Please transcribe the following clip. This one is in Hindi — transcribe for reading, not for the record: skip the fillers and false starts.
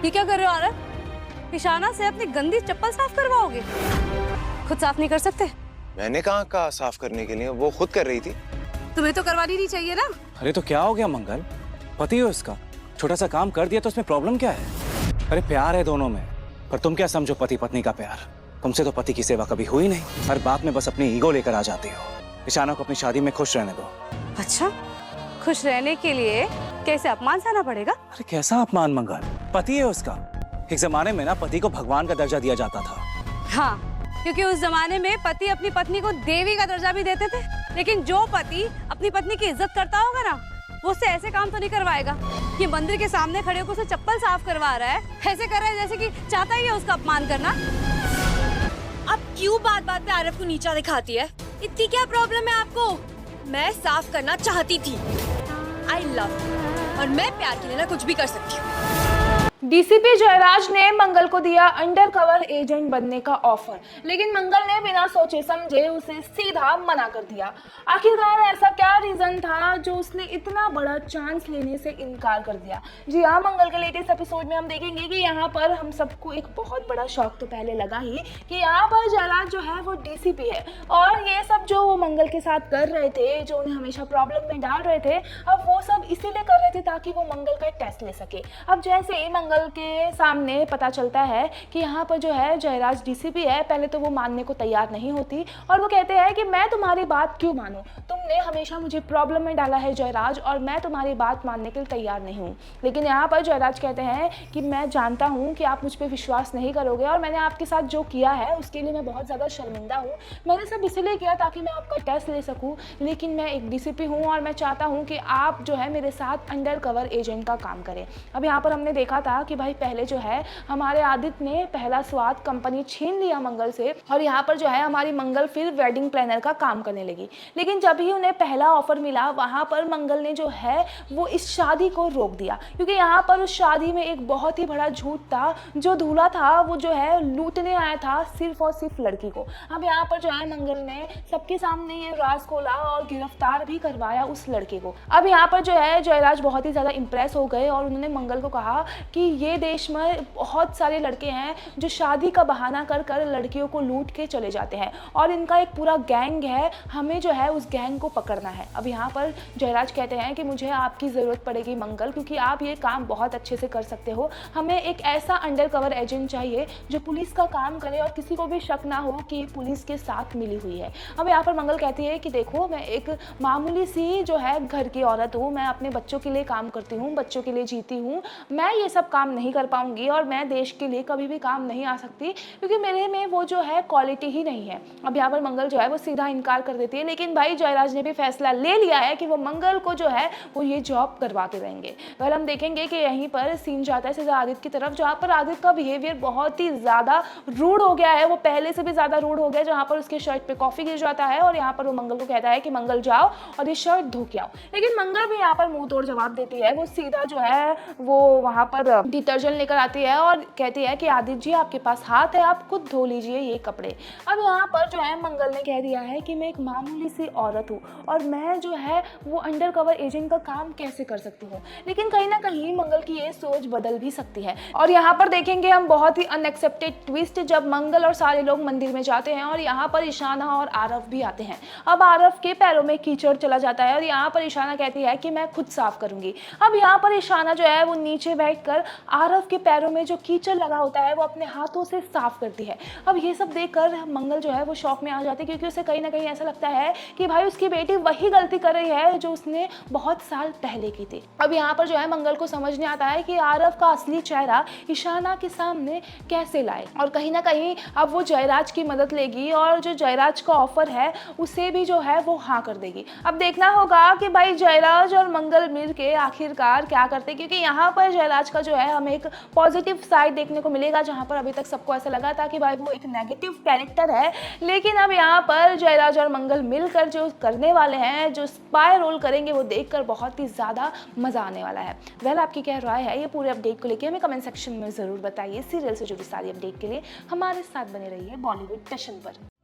ये क्या कर रहे हो आरव? इशाना से अपनी गंदी चप्पल साफ करवाओगे? खुद साफ नहीं कर सकते? मैंने कहा साफ करने के लिए, वो खुद कर रही थी। तुम्हें तो करवानी नहीं चाहिए ना। अरे तो क्या हो गया मंगल, पति हो इसका, छोटा सा काम कर दिया तो उसमें प्रॉब्लम क्या है? अरे प्यार है दोनों में, पर तुम क्या समझो पति पत्नी का प्यार? तुमसे तो पति की सेवा कभी हुई नहीं, हर बात में बस अपनी ईगो लेकर आ जाती हो। इशाना को अपनी शादी में खुश रहने दो। अच्छा, खुश रहने के लिए कैसे अपमान सहना पड़ेगा? अरे कैसा अपमान मंगल, पति है उसका। एक जमाने में ना पति को भगवान का दर्जा दिया जाता था। हाँ, क्योंकि उस जमाने में पति अपनी पत्नी को देवी का दर्जा भी देते थे। लेकिन जो पति अपनी पत्नी की इज्जत करता होगा ना, वो उससे ऐसे काम तो नहीं करवाएगा। ये मंदिर के सामने खड़े होकर उसे चप्पल साफ करवा रहा है, ऐसे कर रहा है जैसे कि चाहता ही है उसका अपमान करना। अब क्यों बात बात पे आरव को नीचा दिखाती है? इतनी क्या प्रॉब्लम है आपको? मैं साफ करना चाहती थी। आई लव, और मैं प्यार के लिए ना कुछ भी कर सकती हूँ। डीसीपी जयराज ने मंगल को दिया अंडर कवर एजेंट बनने का ऑफर, लेकिन मंगल ने बिना सोचे समझे उसे सीधा मना कर दिया। आखिरकार ऐसा क्या रीजन था जो उसने इतना बड़ा चांस लेने से इनकार कर दिया? जी हाँ, मंगल के लेटेस्ट एपिसोड में हम देखेंगे कि यहाँ पर हम सबको एक बहुत बड़ा शौक तो पहले लगा ही कि यहाँ पर जयराज जो है वो डीसीपी है, और ये सब जो वो मंगल के साथ कर रहे थे, जो उन्हें हमेशा प्रॉब्लम में डाल रहे थे, अब वो सब इसीलिए कर रहे थे ताकि वो मंगल का टेस्ट ले सके। अब जैसे ही मंगल के सामने पता चलता है कि यहाँ पर जो है जयराज डीसीपी है, पहले तो वो मानने को तैयार नहीं होती और वो कहते हैं कि मैं तुम्हारी बात क्यों मानूं, तुमने हमेशा मुझे प्रॉब्लम में डाला है जयराज, और मैं तुम्हारी बात मानने के लिए तैयार नहीं हूँ। लेकिन यहाँ पर जयराज कहते हैं कि मैं जानता हूँ कि आप मुझ पर विश्वास नहीं करोगे, और मैंने आपके साथ जो किया है उसके लिए मैं बहुत ज़्यादा शर्मिंदा हूँ। मैंने सब इसीलिए किया ताकि मैं आपका टेस्ट ले सकूँ, लेकिन मैं एक डीसीपी हूँ और मैं चाहता हूँ कि आप जो है मेरे साथ अंडर कवर एजेंट का काम करें। अब यहाँ पर हमने देखा था कि भाई पहले जो है हमारे आदित्य ने पहला स्वाद कंपनी छीन लिया मंगल से, और यहाँ पर जो है हमारी मंगल फिर वेडिंग प्लानर का काम करने लगी। लेकिन जब ही उन्हें पहला ऑफर मिला, वहाँ पर मंगल ने जो है वो इस शादी को रोक दिया, क्योंकि यहाँ पर उस शादी में एक बहुत ही बड़ा झूठ था। जो दूल्हा था वो जो है लूटने आया था सिर्फ और सिर्फ लड़की को। अब यहाँ पर जो है मंगल ने सबके सामने ये राज खोला और गिरफ्तार भी करवाया उस लड़के को। अब यहाँ पर जो है जयराज बहुत ही ज़्यादा इंप्रेस हो गए और उन्होंने मंगल को कहा कि ये देश में बहुत सारे लड़के हैं जो शादी का बहाना कर कर लड़कियों को लूट के चले जाते हैं, और इनका एक पूरा गैंग है, हमें जो है उस गैंग को पकड़ना है। अब यहाँ पर जयराज कहते हैं कि मुझे आपकी ज़रूरत पड़ेगी मंगल, क्योंकि आप ये काम बहुत अच्छे से कर सकते हो। हमें एक ऐसा अंडर कवर एजेंट चाहिए जो पुलिस का काम करे और किसी को भी शक ना हो कि पुलिस के साथ मिली हुई है। अब यहाँ पर मंगल कहती है कि देखो, मैं एक मामूली सी जो है घर की औरत हूँ, मैं अपने बच्चों के लिए काम करती हूँ, बच्चों के लिए जीती हूँ, मैं ये सब काम नहीं कर पाऊंगी और मैं देश के लिए कभी भी काम नहीं आ सकती, क्योंकि मेरे में वो जो है क्वालिटी ही नहीं है। अब यहाँ पर मंगल जो है वो सीधा इनकार कर देती है, लेकिन भाई जयराज ने भी फैसला ले लिया है कि वो मंगल को जो है वो ये जॉब करवाते रहेंगे। वेल, हम देखेंगे कि यहीं पर सीन जाता है सीधा आदित्य की तरफ, जहाँ पर आदित्य का बिहेवियर बहुत ही ज़्यादा रूड हो गया है, वो पहले से भी ज़्यादा रूड हो गया, जहाँ पर उसके शर्ट पे कॉफ़ी गिर जाता है और यहाँ पर वो मंगल को कहता है कि मंगल जाओ और ये शर्ट धो के आओ। लेकिन मंगल भी यहाँ पर मुंह तोड़ जवाब देती है, वो सीधा जो है वो वहाँ पर डिटर्जेंट लेकर आती है और कहती है कि आदित्य जी आपके पास हाथ है, आप खुद धो लीजिए ये कपड़े। अब यहाँ पर जो है मंगल ने कह दिया है कि मैं एक मामूली सी औरत हूँ और मैं जो है वो अंडर कवर एजेंट का काम कैसे कर सकती हूँ। लेकिन कहीं ना कहीं मंगल की ये सोच बदल भी सकती है, और यहाँ पर देखेंगे हम बहुत ही अनएक्सेप्टेड ट्विस्ट, जब मंगल और सारे लोग मंदिर में जाते हैं और यहाँ पर ईशाना और आरव भी आते हैं। अब आरव के पैरों में कीचड़ चला जाता है और यहाँ पर ईशाना कहती है कि मैं खुद साफ करूंगी। अब यहाँ पर ईशाना जो है वो नीचे बैठकर आरव के पैरों में जो कीचड़ लगा होता है वो अपने हाथों से साफ करती है। अब ये सब देखकर मंगल जो है वो शौक में आ जाती है, क्योंकि उसे कहीं ना कहीं ऐसा लगता है कि भाई उसकी बेटी वही गलती कर रही है जो उसने बहुत साल पहले की थी। अब यहाँ पर जो है मंगल को समझ नहीं आता है कि आरव का असली चेहरा ईशाना के सामने कैसे लाए, और कहीं ना कहीं अब वो जयराज की मदद लेगी और जो जयराज का ऑफर है उसे भी जो है वो हाँ कर देगी। अब देखना होगा कि भाई जयराज और मंगल मिल के आखिरकार क्या करते, क्योंकि यहाँ पर जयराज का जो है हमें एक पॉजिटिव साइड देखने को मिलेगा, जहाँ पर अभी तक सबको ऐसा लगा था कि भाई वो एक नेगेटिव कैरेक्टर है। लेकिन अब यहाँ पर जयराज और मंगल मिलकर जो करने वाले हैं, जो स्पाई रोल करेंगे, वो देखकर बहुत ही ज़्यादा मज़ा आने वाला है। वेल, आपकी क्या राय है ये पूरे अपडेट को लेकर हमें कमेंट सेक्शन में ज़रूर बताइए। सीरियल से जुड़ी सारी अपडेट के लिए हमारे साथ बने रहिए बॉलीवुड टशन पर।